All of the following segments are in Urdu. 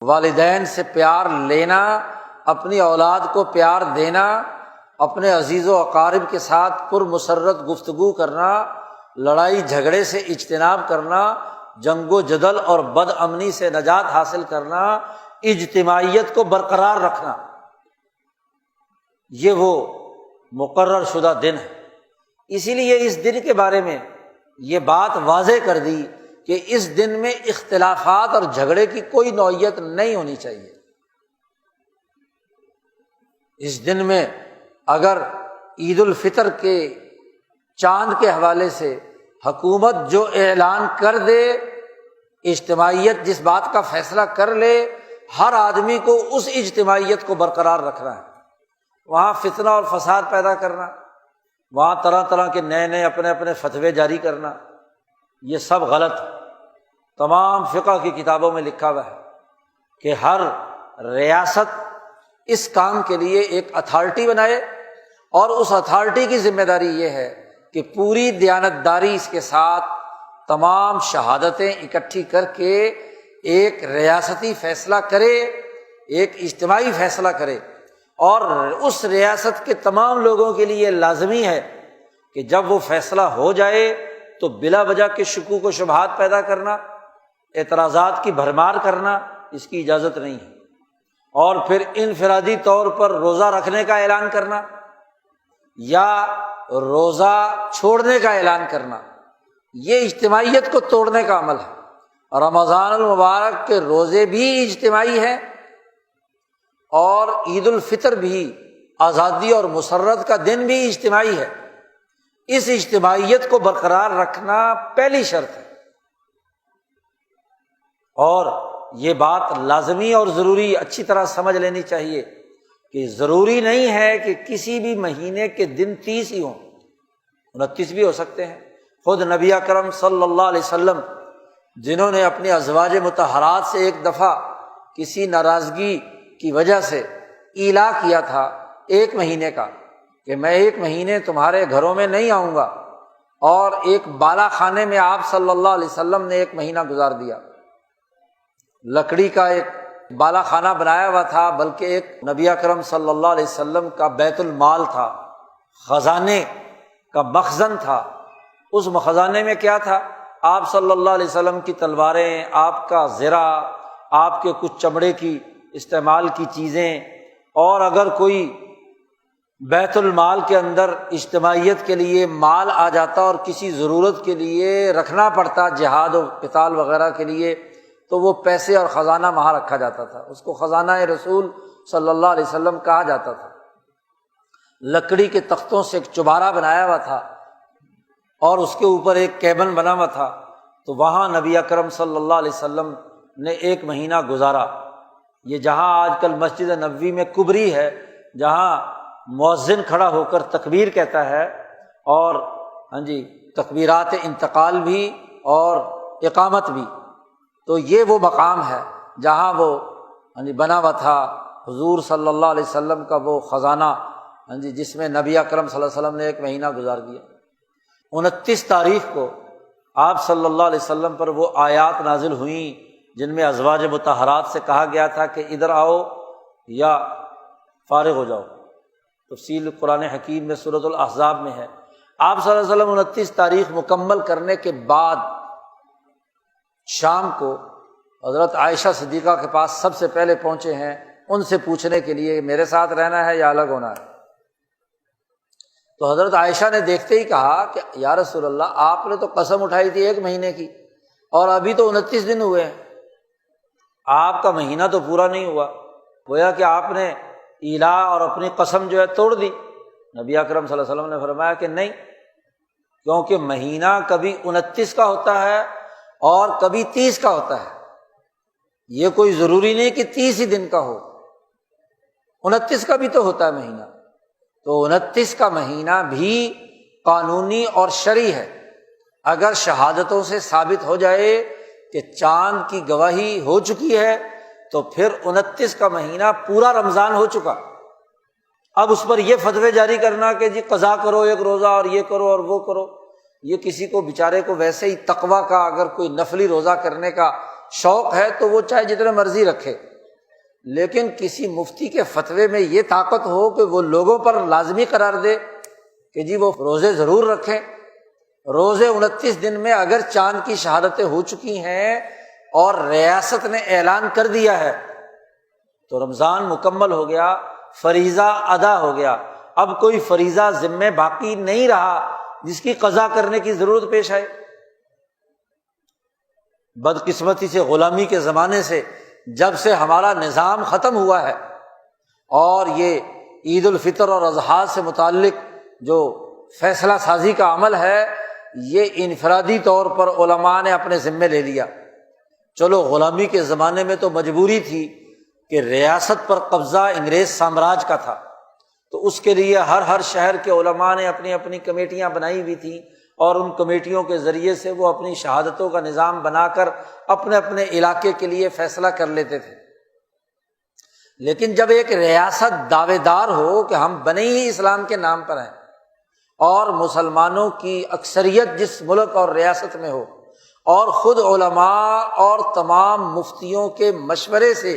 والدین سے پیار لینا، اپنی اولاد کو پیار دینا، اپنے عزیز و اقارب کے ساتھ پرمسرت گفتگو کرنا، لڑائی جھگڑے سے اجتناب کرنا، جنگ و جدل اور بد امنی سے نجات حاصل کرنا، اجتماعیت کو برقرار رکھنا، یہ وہ مقرر شدہ دن ہے۔ اسی لیے اس دن کے بارے میں یہ بات واضح کر دی کہ اس دن میں اختلافات اور جھگڑے کی کوئی نوعیت نہیں ہونی چاہیے۔ اس دن میں اگر عید الفطر کے چاند کے حوالے سے حکومت جو اعلان کر دے، اجتماعیت جس بات کا فیصلہ کر لے، ہر آدمی کو اس اجتماعیت کو برقرار رکھنا ہے۔ وہاں فتنہ اور فساد پیدا کرنا، وہاں طرح طرح کے نئے اپنے اپنے فتوے جاری کرنا، یہ سب غلط ہے۔ تمام فقہ کی کتابوں میں لکھا ہوا ہے کہ ہر ریاست اس کام کے لیے ایک اتھارٹی بنائے، اور اس اتھارٹی کی ذمہ داری یہ ہے کہ پوری دیانتداری اس کے ساتھ تمام شہادتیں اکٹھی کر کے ایک ریاستی فیصلہ کرے، ایک اجتماعی فیصلہ کرے، اور اس ریاست کے تمام لوگوں کے لیے لازمی ہے کہ جب وہ فیصلہ ہو جائے تو بلا وجہ کے شکوک و شبہات پیدا کرنا، اعتراضات کی بھرمار کرنا، اس کی اجازت نہیں ہے۔ اور پھر انفرادی طور پر روزہ رکھنے کا اعلان کرنا یا روزہ چھوڑنے کا اعلان کرنا، یہ اجتماعیت کو توڑنے کا عمل ہے۔ رمضان المبارک کے روزے بھی اجتماعی ہیں، اور عید الفطر بھی، آزادی اور مسرت کا دن بھی اجتماعی ہے۔ اس اجتماعیت کو برقرار رکھنا پہلی شرط ہے، اور یہ بات لازمی اور ضروری اچھی طرح سمجھ لینی چاہیے کہ ضروری نہیں ہے کہ کسی بھی مہینے کے دن 30 ہی ہوں، 29 بھی ہو سکتے ہیں۔ خود نبی اکرم صلی اللہ علیہ وسلم، جنہوں نے اپنی ازواج مطہرات سے ایک دفعہ کسی ناراضگی کی وجہ سے ایلا کیا تھا ایک مہینے کا کہ میں ایک مہینے تمہارے گھروں میں نہیں آؤں گا، اور ایک بالا خانے میں آپ صلی اللہ علیہ وسلم نے ایک مہینہ گزار دیا۔ لکڑی کا ایک بالا خانہ بنایا ہوا تھا، بلکہ ایک نبی اکرم صلی اللہ علیہ وسلم کا بیت المال تھا، خزانے کا مخزن تھا۔ اس خزانے میں کیا تھا؟ آپ صلی اللہ علیہ وسلم کی تلواریں، آپ کا زرہ، آپ کے کچھ چمڑے کی استعمال کی چیزیں، اور اگر کوئی بیت المال کے اندر اجتماعیت کے لیے مال آ جاتا اور کسی ضرورت کے لیے رکھنا پڑتا، جہاد و قتال وغیرہ کے لیے، تو وہ پیسے اور خزانہ وہاں رکھا جاتا تھا۔ اس کو خزانہ رسول صلی اللہ علیہ وسلم کہا جاتا تھا۔ لکڑی کے تختوں سے ایک چبارہ بنایا ہوا تھا، اور اس کے اوپر ایک کیبن بنا ہوا تھا، تو وہاں نبی اکرم صلی اللہ علیہ وسلم نے ایک مہینہ گزارا۔ یہ جہاں آج کل مسجد نبوی میں کبری ہے، جہاں مؤذن کھڑا ہو کر تکبیر کہتا ہے، اور تکبیرات انتقال بھی اور اقامت بھی، تو یہ وہ مقام ہے جہاں وہ بنا ہوا تھا حضور صلی اللہ علیہ وسلم کا وہ خزانہ، جس میں نبی اکرم صلی اللہ علیہ وسلم نے ایک مہینہ گزار دیا۔ 29 تاریخ کو آپ صلی اللہ علیہ وسلم پر وہ آیات نازل ہوئیں جن میں ازواج مطہرات سے کہا گیا تھا کہ ادھر آؤ یا فارغ ہو جاؤ۔ تفصیل قرآن حکیم میں سورۃ الاحزاب میں ہے۔ آپ صلی اللہ علیہ وسلم 29 تاریخ مکمل کرنے کے بعد شام کو حضرت عائشہ صدیقہ کے پاس سب سے پہلے پہنچے ہیں، ان سے پوچھنے کے لیے میرے ساتھ رہنا ہے یا الگ ہونا ہے۔ تو حضرت عائشہ نے دیکھتے ہی کہا کہ یا رسول اللہ، آپ نے تو قسم اٹھائی تھی ایک مہینے کی، اور ابھی تو 29 دن ہوئے ہیں، آپ کا مہینہ تو پورا نہیں ہوا، گویا کہ آپ نے ایلا اور اپنی قسم جو ہے توڑ دی۔ نبی اکرم صلی اللہ علیہ وسلم نے فرمایا کہ نہیں، کیونکہ مہینہ کبھی 29 کا ہوتا ہے اور کبھی 30 کا ہوتا ہے، یہ کوئی ضروری نہیں کہ 30 ہی دن کا ہو، 29 کا بھی تو ہوتا ہے مہینہ۔ تو 29 کا مہینہ بھی قانونی اور شرعی ہے۔ اگر شہادتوں سے ثابت ہو جائے کہ چاند کی گواہی ہو چکی ہے تو پھر 29 کا مہینہ پورا رمضان ہو چکا۔ اب اس پر یہ فتوے جاری کرنا کہ جی قضا کرو ایک روزہ اور یہ کرو اور وہ کرو، یہ کسی کو بیچارے کو ویسے ہی تقویٰ کا اگر کوئی نفلی روزہ کرنے کا شوق ہے تو وہ چاہے جتنے مرضی رکھے، لیکن کسی مفتی کے فتوے میں یہ طاقت ہو کہ وہ لوگوں پر لازمی قرار دے کہ جی وہ روزے ضرور رکھیں، روزے 29 دن میں اگر چاند کی شہادتیں ہو چکی ہیں اور ریاست نے اعلان کر دیا ہے تو رمضان مکمل ہو گیا، فریضہ ادا ہو گیا، اب کوئی فریضہ ذمہ باقی نہیں رہا جس کی قضا کرنے کی ضرورت پیش آئے۔ بدقسمتی سے غلامی کے زمانے سے جب سے ہمارا نظام ختم ہوا ہے اور یہ عید الفطر اور اضحیٰ سے متعلق جو فیصلہ سازی کا عمل ہے یہ انفرادی طور پر علماء نے اپنے ذمے لے لیا۔ چلو غلامی کے زمانے میں تو مجبوری تھی کہ ریاست پر قبضہ انگریز سامراج کا تھا، تو اس کے لیے ہر شہر کے علماء نے اپنی اپنی کمیٹیاں بنائی ہوئی تھیں اور ان کمیٹیوں کے ذریعے سے وہ اپنی شہادتوں کا نظام بنا کر اپنے اپنے علاقے کے لیے فیصلہ کر لیتے تھے۔ لیکن جب ایک ریاست دعوے دار ہو کہ ہم بنے ہی اسلام کے نام پر ہیں اور مسلمانوں کی اکثریت جس ملک اور ریاست میں ہو اور خود علماء اور تمام مفتیوں کے مشورے سے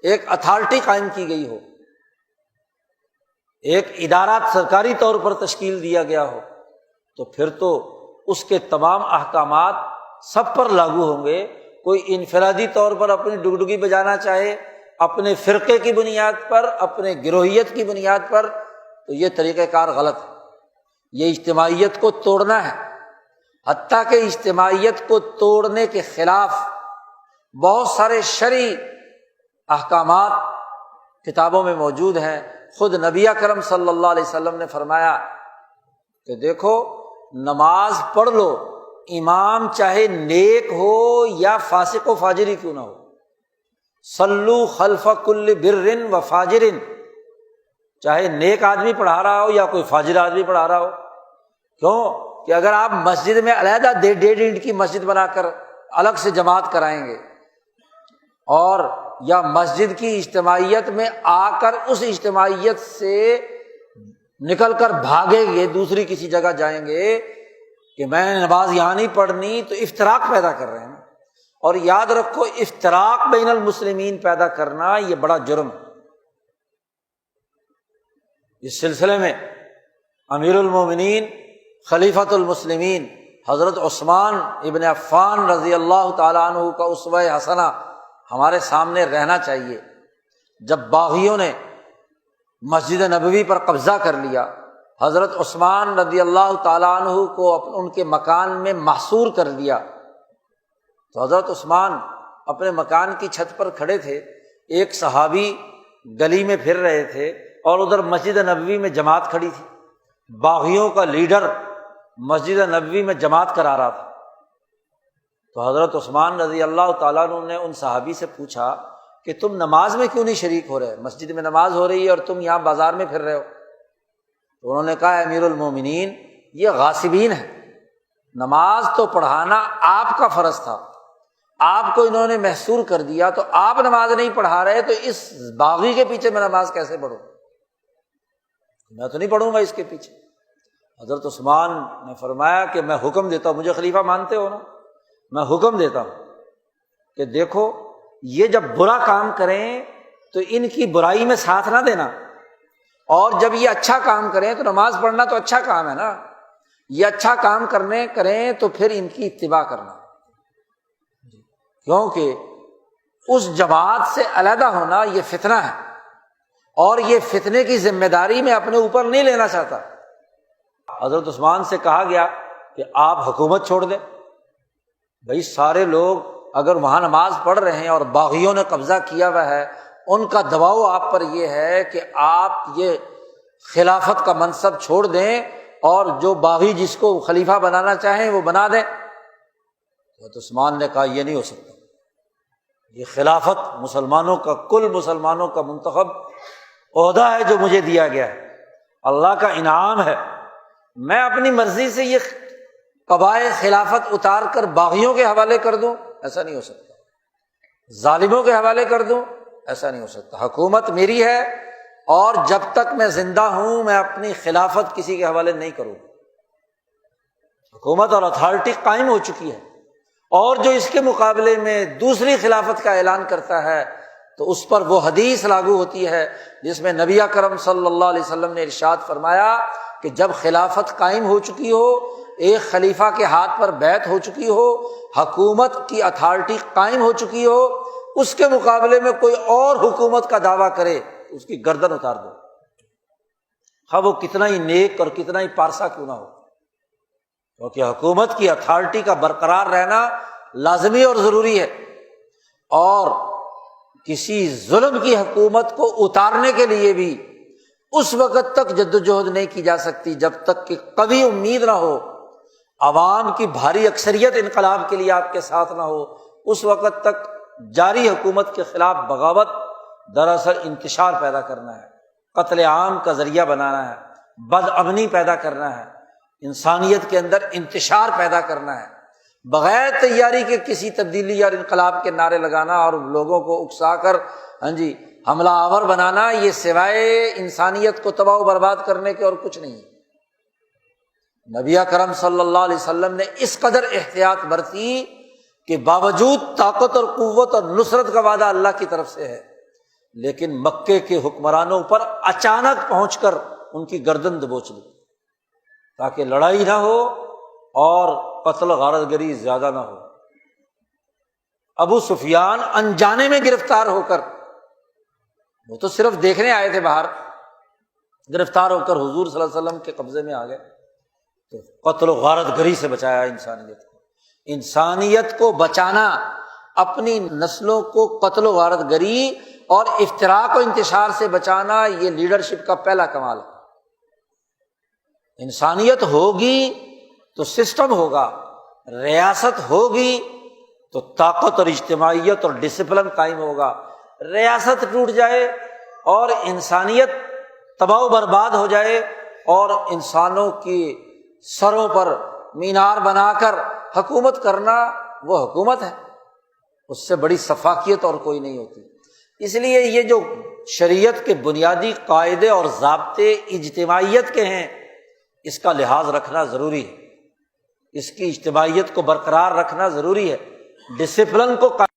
ایک اتھارٹی قائم کی گئی ہو، ایک ادارہ سرکاری طور پر تشکیل دیا گیا ہو، تو پھر تو اس کے تمام احکامات سب پر لاگو ہوں گے۔ کوئی انفرادی طور پر اپنی ڈگڈگی بجانا چاہے اپنے فرقے کی بنیاد پر، اپنے گروہیت کی بنیاد پر، تو یہ طریقہ کار غلط ہے، یہ اجتماعیت کو توڑنا ہے۔ حتیٰ کہ اجتماعیت کو توڑنے کے خلاف بہت سارے شرعی احکامات کتابوں میں موجود ہیں۔ خود نبی اکرم صلی اللہ علیہ وسلم نے فرمایا کہ دیکھو نماز پڑھ لو، امام چاہے نیک ہو یا فاسق و فاجر کیوں نہ ہو، صلو خلف کل بر و فاجر، چاہے نیک آدمی پڑھا رہا ہو یا کوئی فاجر آدمی پڑھا رہا ہو۔ کیوں کہ اگر آپ مسجد میں علیحدہ 1.5 اینٹ کی مسجد بنا کر الگ سے جماعت کرائیں گے اور یا مسجد کی اجتماعیت میں آ کر اس اجتماعیت سے نکل کر بھاگیں گے، دوسری کسی جگہ جائیں گے کہ میں نے نماز یہاں نہیں پڑھنی، تو افتراق پیدا کر رہے ہیں۔ اور یاد رکھو افتراق بین المسلمین پیدا کرنا یہ بڑا جرم ہے۔ اس سلسلے میں امیر المومنین خلیفۃ المسلمین حضرت عثمان ابن عفان رضی اللہ تعالیٰ عنہ کا اسوہ حسنہ ہمارے سامنے رہنا چاہیے۔ جب باغیوں نے مسجد نبوی پر قبضہ کر لیا، حضرت عثمان رضی اللہ تعالیٰ عنہ کو ان کے مکان میں محصور کر دیا، تو حضرت عثمان اپنے مکان کی چھت پر کھڑے تھے، ایک صحابی گلی میں پھر رہے تھے اور ادھر مسجد نبوی میں جماعت کھڑی تھی، باغیوں کا لیڈر مسجد نبوی میں جماعت کرا رہا تھا۔ تو حضرت عثمان رضی اللہ تعالیٰ عنہ نے ان صحابی سے پوچھا کہ تم نماز میں کیوں نہیں شریک ہو رہے؟ مسجد میں نماز ہو رہی ہے اور تم یہاں بازار میں پھر رہے ہو۔ تو انہوں نے کہا امیر المومنین یہ غاصبین ہیں، نماز تو پڑھانا آپ کا فرض تھا، آپ کو انہوں نے محصور کر دیا، تو آپ نماز نہیں پڑھا رہے تو اس باغی کے پیچھے میں نماز کیسے پڑھوں؟ میں تو نہیں پڑھوں گا اس کے پیچھے۔ حضرت عثمان نے فرمایا کہ میں حکم دیتا ہوں، مجھے خلیفہ مانتے ہو نا، میں حکم دیتا ہوں کہ دیکھو یہ جب برا کام کریں تو ان کی برائی میں ساتھ نہ دینا، اور جب یہ اچھا کام کریں تو نماز پڑھنا تو اچھا کام ہے نا، یہ اچھا کام کریں تو پھر ان کی اتباع کرنا، کیونکہ اس جماعت سے علیحدہ ہونا یہ فتنہ ہے اور یہ فتنے کی ذمہ داری میں اپنے اوپر نہیں لینا چاہتا۔ حضرت عثمان سے کہا گیا کہ آپ حکومت چھوڑ دیں، بھائی سارے لوگ اگر وہاں نماز پڑھ رہے ہیں اور باغیوں نے قبضہ کیا ہوا ہے، ان کا دباؤ آپ پر یہ ہے کہ آپ یہ خلافت کا منصب چھوڑ دیں اور جو باغی جس کو خلیفہ بنانا چاہیں وہ بنا دیں۔ حضرت عثمان نے کہا یہ نہیں ہو سکتا، یہ خلافت مسلمانوں کا، کل مسلمانوں کا منتخب عہدہ ہے جو مجھے دیا گیا ہے، اللہ کا انعام ہے، میں اپنی مرضی سے یہ قبائے خلافت اتار کر باغیوں کے حوالے کر دوں؟ ایسا نہیں ہو سکتا۔ ظالموں کے حوالے کر دوں؟ ایسا نہیں ہو سکتا۔ حکومت میری ہے اور جب تک میں زندہ ہوں میں اپنی خلافت کسی کے حوالے نہیں کروں۔ حکومت اور اتھارٹی قائم ہو چکی ہے، اور جو اس کے مقابلے میں دوسری خلافت کا اعلان کرتا ہے تو اس پر وہ حدیث لاگو ہوتی ہے جس میں نبی اکرم صلی اللہ علیہ وسلم نے ارشاد فرمایا کہ جب خلافت قائم ہو چکی ہو، ایک خلیفہ کے ہاتھ پر بیعت ہو چکی ہو، حکومت کی اتھارٹی قائم ہو چکی ہو، اس کے مقابلے میں کوئی اور حکومت کا دعویٰ کرے اس کی گردن اتار دو، خواہ وہ کتنا ہی نیک اور کتنا ہی پارسا کیوں نہ ہو، کیونکہ حکومت کی اتھارٹی کا برقرار رہنا لازمی اور ضروری ہے، اور کسی ظلم کی حکومت کو اتارنے کے لیے بھی اس وقت تک جدوجہد نہیں کی جا سکتی جب تک کہ قوی امید نہ ہو، عوام کی بھاری اکثریت انقلاب کے لیے آپ کے ساتھ نہ ہو، اس وقت تک جاری حکومت کے خلاف بغاوت دراصل انتشار پیدا کرنا ہے، قتل عام کا ذریعہ بنانا ہے، بد امنی پیدا کرنا ہے، انسانیت کے اندر انتشار پیدا کرنا ہے، بغیر تیاری کے کسی تبدیلی اور انقلاب کے نعرے لگانا اور لوگوں کو اکسا کر حملہ آور بنانا، یہ سوائے انسانیت کو تباہ و برباد کرنے کے اور کچھ نہیں ہے۔ نبی اکرم صلی اللہ علیہ وسلم نے اس قدر احتیاط برتی کہ باوجود طاقت اور قوت اور نصرت کا وعدہ اللہ کی طرف سے ہے، لیکن مکے کے حکمرانوں پر اچانک پہنچ کر ان کی گردن دبوچ دی تاکہ لڑائی نہ ہو اور قتل غارت گری زیادہ نہ ہو۔ ابو سفیان انجانے میں گرفتار ہو کر، وہ تو صرف دیکھنے آئے تھے باہر، گرفتار ہو کر حضور صلی اللہ علیہ وسلم کے قبضے میں آ گئے، تو قتل و غارت گری سے بچایا انسانیت کو بچانا، اپنی نسلوں کو قتل و غارت گری اور افتراق و انتشار سے بچانا، یہ لیڈرشپ کا پہلا کمال ہے۔ انسانیت ہوگی تو سسٹم ہوگا، ریاست ہوگی تو طاقت اور اجتماعیت اور ڈسپلن قائم ہوگا۔ ریاست ٹوٹ جائے اور انسانیت تباہ و برباد ہو جائے اور انسانوں کی سروں پر مینار بنا کر حکومت کرنا، وہ حکومت ہے، اس سے بڑی سفاکیت اور کوئی نہیں ہوتی۔ اس لیے یہ جو شریعت کے بنیادی قاعدے اور ضابطے اجتماعیت کے ہیں، اس کا لحاظ رکھنا ضروری ہے، اس کی اجتماعیت کو برقرار رکھنا ضروری ہے، ڈسپلن کو